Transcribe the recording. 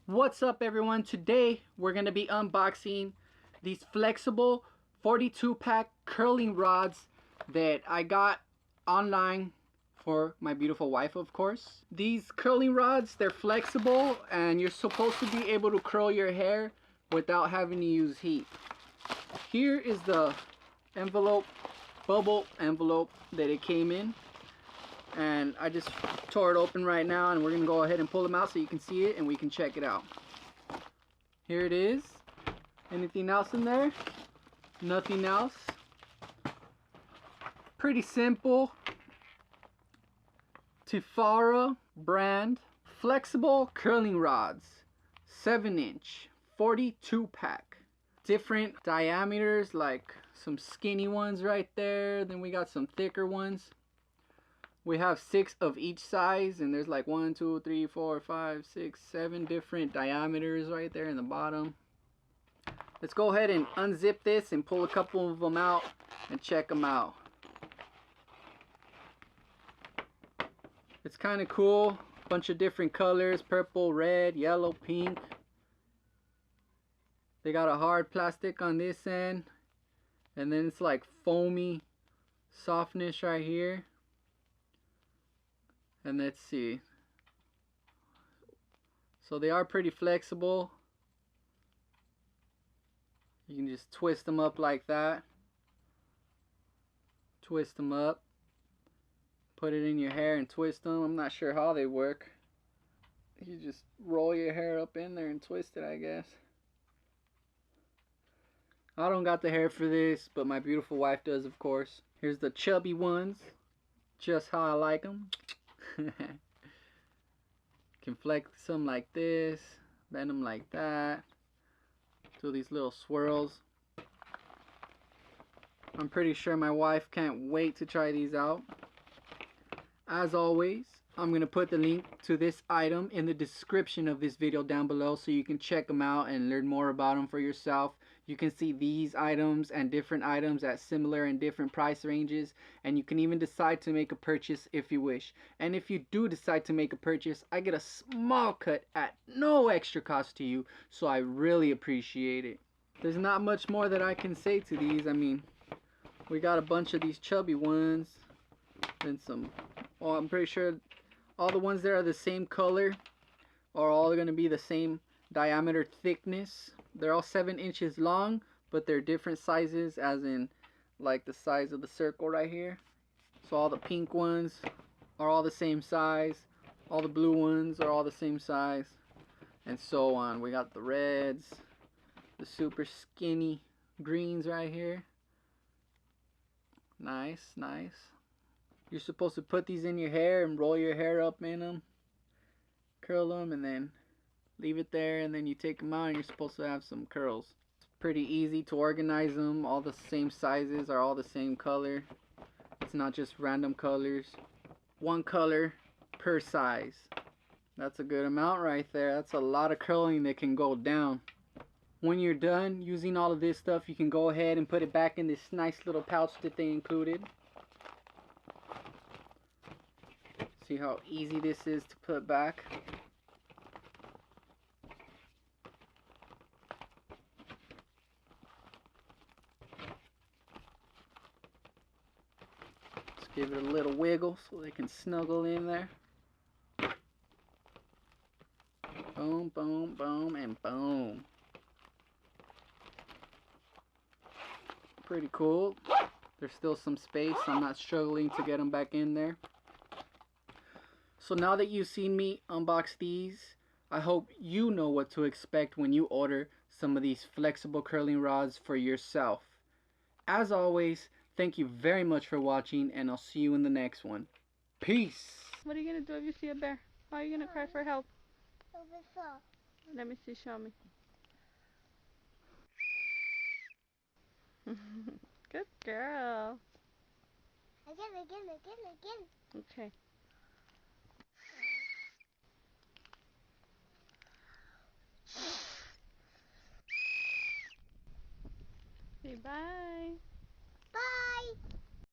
What's up everyone? Today we're going to be unboxing these flexible 42 pack curling rods that I got online for my beautiful wife, of course. These curling rods, they're flexible and you're supposed to be able to curl your hair without having to use heat. Here is the envelope, bubble envelope that it came in. And I just tore it open right now, and we're gonna go ahead and pull them out so you can see it and we can check it out. Here it is. Anything else in there? Nothing else. Pretty simple. Tifara brand flexible curling rods, 7-inch 42 pack. Different diameters, like some skinny ones right there, then we got some thicker ones. We have 6 of each size, and there's like 1, 2, 3, 4, 5, 6, 7 different diameters right there in the bottom. Let's go ahead and unzip this and pull a couple of them out and check them out. It's kind of cool. Bunch of different colors: purple, red, yellow, pink. They got a hard plastic on this end, and then it's like foamy softness right here. And let's see, so they are pretty flexible. You can just twist them up like that, twist them up, put it in your hair and twist them. I'm not sure how they work. You just roll your hair up in there and twist it, I guess. I don't got the hair for this, but my beautiful wife does, of course. Here's the chubby ones, just how I like them. Can flex them like this, bend them like that, do these little swirls. I'm pretty sure my wife can't wait to try these out. As always, I'm gonna put the link to this item in the description of this video down below so you can check them out and learn more about them for yourself. You can see these items and different items at similar and different price ranges, and you can even decide to make a purchase if you wish. And if you do decide to make a purchase, I get a small cut at no extra cost to you, so I really appreciate it. There's not much more that I can say to these. I mean, we got a bunch of these chubby ones, and some, well, I'm pretty sure all the ones that are the same color are all going to be the same diameter thickness. They're all 7 inches long, but they're different sizes, as in like the size of the circle right here. So all the pink ones are all the same size, all the blue ones are all the same size, and so on. We got the reds, the super skinny greens right here. Nice, nice. You're supposed to put these in your hair and roll your hair up in them, curl them, and then leave it there, and then you take them out and you're supposed to have some curls. It's pretty easy to organize them. All the same sizes are all the same color. It's not just random colors. One color per size. That's a good amount right there. That's a lot of curling that can go down. When you're done using all of this stuff, you can go ahead and put it back in this nice little pouch that they included. See how easy this is to put back. Let's give it a little wiggle so they can snuggle in there. Boom, boom, boom, and boom. Pretty cool. There's still some space. I'm not struggling to get them back in there. So now that you've seen me unbox these, I hope you know what to expect when you order some of these flexible curling rods for yourself. As always, thank you very much for watching, and I'll see you in the next one. Peace! What are you going to do if you see a bear? How are you going to cry for help? Let me see, show me. Good girl. Again. Okay. Say bye. Bye.